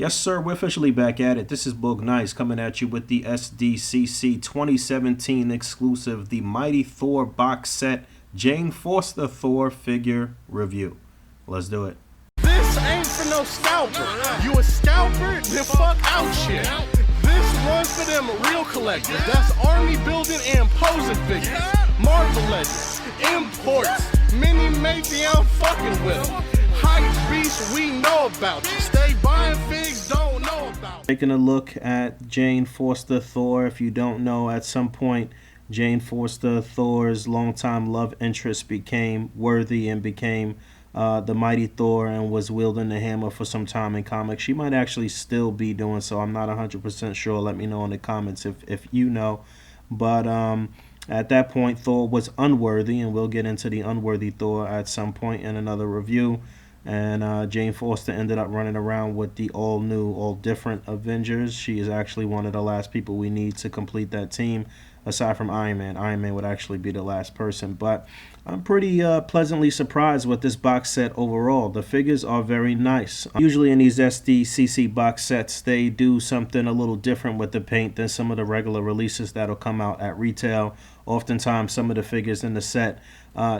Yes, sir, we're officially back at it. This is Boog Nice coming at you with the SDCC 2017 exclusive, the Mighty Thor box set Jane Foster Thor figure review. Let's do it. This ain't for no scalper. You a scalper? Then fuck out shit. This one's for them real collectors. That's army building and posing figures. Marvel Legends, imports, mini matey I'm fucking with. Hype beast we know about you. Stay buying figs, don't know about. Taking a look at Jane Foster Thor. If you don't know, at some point Jane Foster Thor's longtime love interest became worthy and became the Mighty Thor and was wielding the hammer for some time in comics. She might actually still be doing so. I'm not 100% sure. Let me know in the comments if you know. But at that point, Thor was unworthy, and we'll get into the unworthy Thor at some point in another review. And Jane Foster ended up running around with the all-new, all-different Avengers. She is actually one of the last people we need to complete that team, aside from Iron Man. Iron Man would actually be the last person. But I'm pretty pleasantly surprised with this box set overall. The figures are very nice. Usually in these SDCC box sets, they do something a little different with the paint than some of the regular releases that'll come out at retail. Oftentimes, some of the figures in the set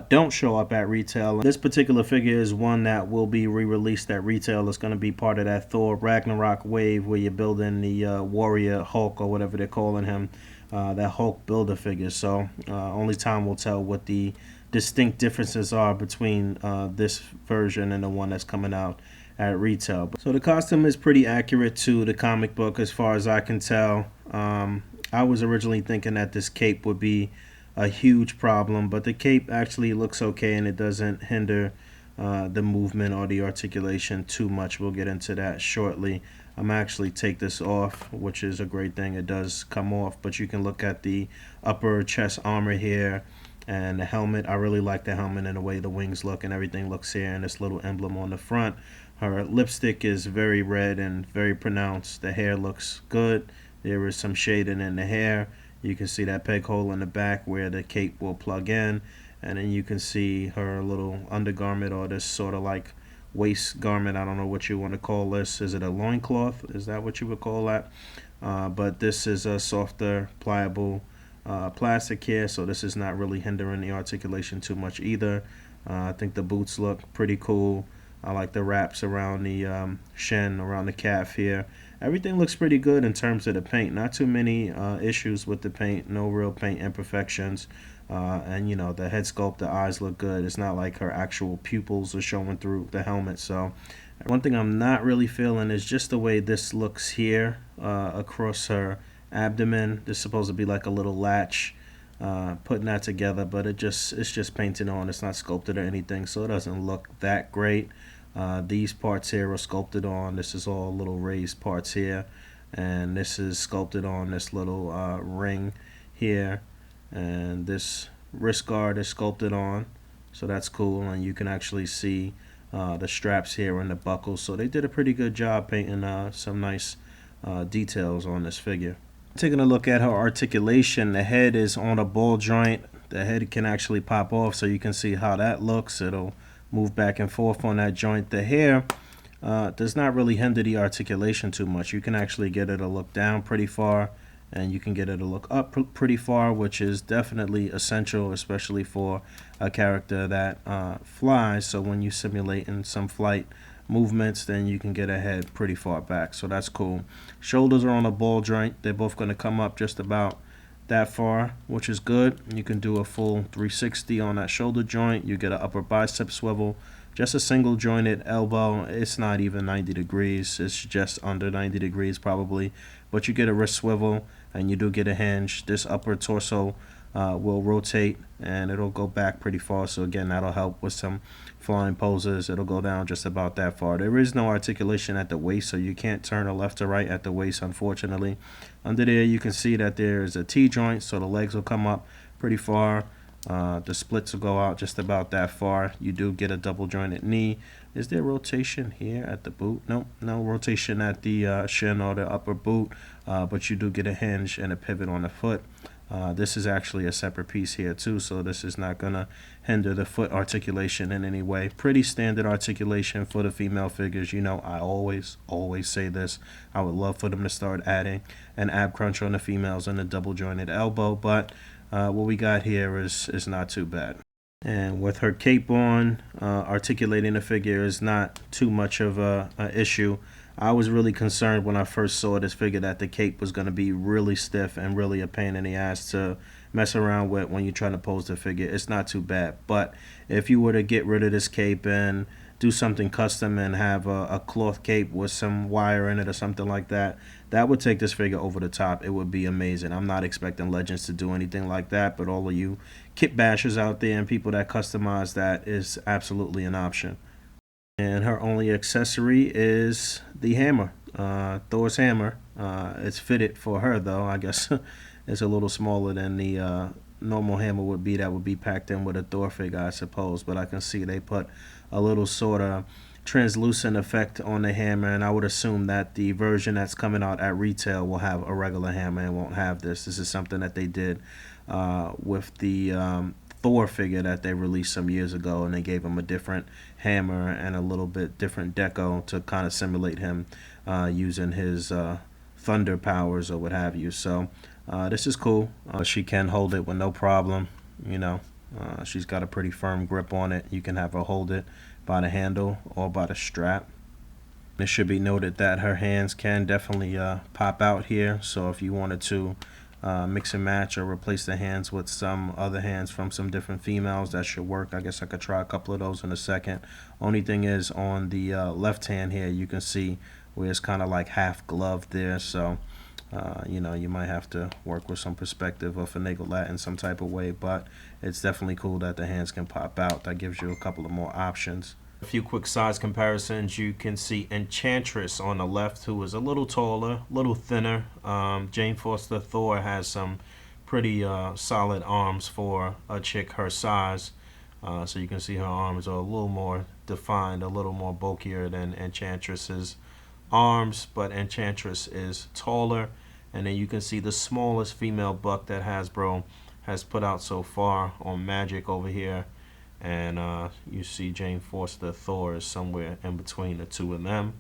don't show up at retail. This particular figure is one that will be re-released at retail. It's going to be part of that Thor Ragnarok wave where you're building the Warrior Hulk, or whatever they're calling him, that Hulk builder figure. So only time will tell what the distinct differences are between this version and the one that's coming out at retail. So the costume is pretty accurate to the comic book as far as I can tell. I was originally thinking that this cape would be a huge problem, but the cape actually looks okay and it doesn't hinder the movement or the articulation too much. We'll get into that shortly. I'm actually take this off, which is a great thing. It does come off, but you can look at the upper chest armor here and the helmet. I really like the helmet and the way the wings look and everything looks here, and this little emblem on the front. Her lipstick is very red and very pronounced. The hair looks good. There is some shading in the hair. You can see that peg hole in the back where the cape will plug in, and then you can see her little undergarment, or this sort of like waist garment. I don't know what you want to call this. Is it a loincloth? Is that what you would call that? But this is a softer, pliable plastic here, so this is not really hindering the articulation too much either. I think the boots look pretty cool. I like the wraps around the shin, around the calf here. Everything looks pretty good in terms of the paint. Not too many issues with the paint. No real paint imperfections. And, you know, the head sculpt, the eyes look good. It's not like her actual pupils are showing through the helmet. So one thing I'm not really feeling is just the way this looks here across her abdomen. This is supposed to be like a little latch. Putting that together, but it's just painted on. It's not sculpted or anything, so it doesn't look that great. These parts here are sculpted on. This is all little raised parts here, and this is sculpted on this little ring here, and this wrist guard is sculpted on, so that's cool. And you can actually see the straps here and the buckles, so they did a pretty good job painting some nice details on this figure. Taking a look at her articulation, the head is on a ball joint. The head can actually pop off, so you can see how that looks. It'll move back and forth on that joint. The hair does not really hinder the articulation too much. You can actually get it to look down pretty far, and you can get it to look up pretty far, which is definitely essential, especially for a character that flies. So when you simulate in some flight movements, then you can get a head pretty far back, so that's cool. Shoulders are on a ball joint. They're both going to come up just about that far, which is good. You can do a full 360 on that shoulder joint. You get an upper bicep swivel, just a single jointed elbow. It's not even 90 degrees. It's just under 90 degrees probably, but you get a wrist swivel and you do get a hinge. This upper torso will rotate and it'll go back pretty far, so again, that'll help with some flying poses. It'll go down just about that far. There is no articulation at the waist, so you can't turn her left or right at the waist, unfortunately. Under there you can see that there is a T-joint, so the legs will come up pretty far. The splits will go out just about that far. You do get a double jointed knee. Is there rotation here at the boot? Nope, no rotation at the shin or the upper boot, but you do get a hinge and a pivot on the foot. This is actually a separate piece here too, so this is not going to hinder the foot articulation in any way. Pretty standard articulation for the female figures. You know, I always say this. I would love for them to start adding an ab crunch on the females and a double jointed elbow, but what we got here is not too bad. And with her cape on, articulating the figure is not too much of a issue. I was really concerned when I first saw this figure that the cape was going to be really stiff and really a pain in the ass to mess around with when you're trying to pose the figure. It's not too bad. But if you were to get rid of this cape and do something custom and have a cloth cape with some wire in it or something like that, that would take this figure over the top. It would be amazing. I'm not expecting Legends to do anything like that, but all of you kit bashers out there and people that customize that is absolutely an option. And her only accessory is the hammer, Thor's hammer. It's fitted for her though. I guess it's a little smaller than the normal hammer would be that would be packed in with a Thor figure, I suppose. But I can see they put a little sort of translucent effect on the hammer, and I would assume that the version that's coming out at retail will have a regular hammer and won't have this. This is something that they did with the Thor figure that they released some years ago, and they gave him a different hammer and a little bit different deco to kind of simulate him using his thunder powers or what have you. So this is cool. She can hold it with no problem. You know, she's got a pretty firm grip on it. You can have her hold it by the handle or by the strap. It should be noted that her hands can definitely pop out here, so if you wanted to mix and match or replace the hands with some other hands from some different females, that should work. I guess I could try a couple of those in a second. Only thing is, on the left hand here, you can see where it's kind of like half gloved there, so you know, you might have to work with some perspective or finagle that in some type of way, but it's definitely cool that the hands can pop out. That gives you a couple of more options. A few quick size comparisons. You can see Enchantress on the left, who is a little taller, a little thinner. Jane Foster Thor has some pretty solid arms for a chick her size. So you can see her arms are a little more defined, a little more bulkier than Enchantress's arms, but Enchantress is taller. And then you can see the smallest female buck that Hasbro has put out so far on Magic over here. And you see Jane Foster Thor is somewhere in between the two of them.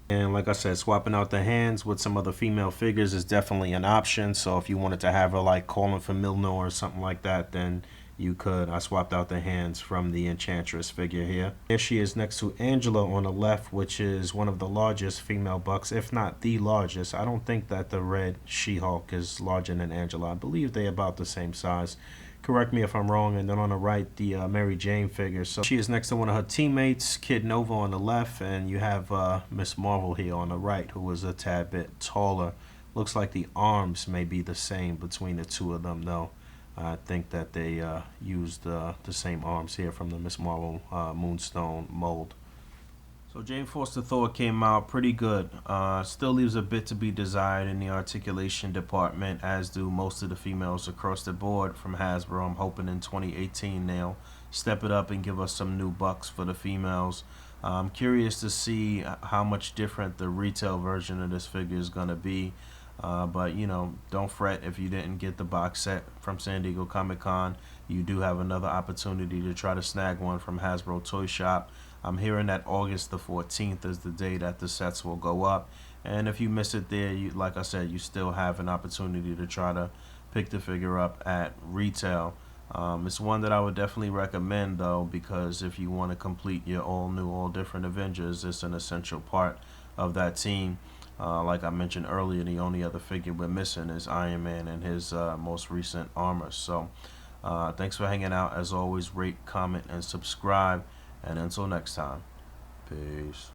And like I said, swapping out the hands with some other female figures is definitely an option. So if you wanted to have her like calling for Milnor or something like that, then you could. I swapped out the hands from the Enchantress figure here. Here she is next to Angela on the left, which is one of the largest female bucks, if not the largest. I don't think that the red She-Hulk is larger than Angela. I believe they're about the same size. Correct me if I'm wrong. And then on the right, the Mary Jane figure. So she is next to one of her teammates, Kid Nova on the left, and you have Miss Marvel here on the right, who is a tad bit taller. Looks like the arms may be the same between the two of them, though. I think that they used the same arms here from the Miss Marvel Moonstone mold. So Jane Foster Thor came out pretty good. Still leaves a bit to be desired in the articulation department, as do most of the females across the board from Hasbro. I'm hoping in 2018 they'll step it up and give us some new bucks for the females. I'm curious to see how much different the retail version of this figure is going to be. But you know, don't fret if you didn't get the box set from San Diego Comic-Con. You do have another opportunity to try to snag one from Hasbro Toy Shop. I'm hearing that August the 14th is the day that the sets will go up, and if you miss it there, like I said, you still have an opportunity to try to pick the figure up at retail. It's one that I would definitely recommend though, because if you want to complete your all new, all different Avengers, it's an essential part of that team. Like I mentioned earlier, the only other figure we're missing is Iron Man and his most recent armor. So thanks for hanging out. As always, rate, comment, and subscribe. And until next time, peace.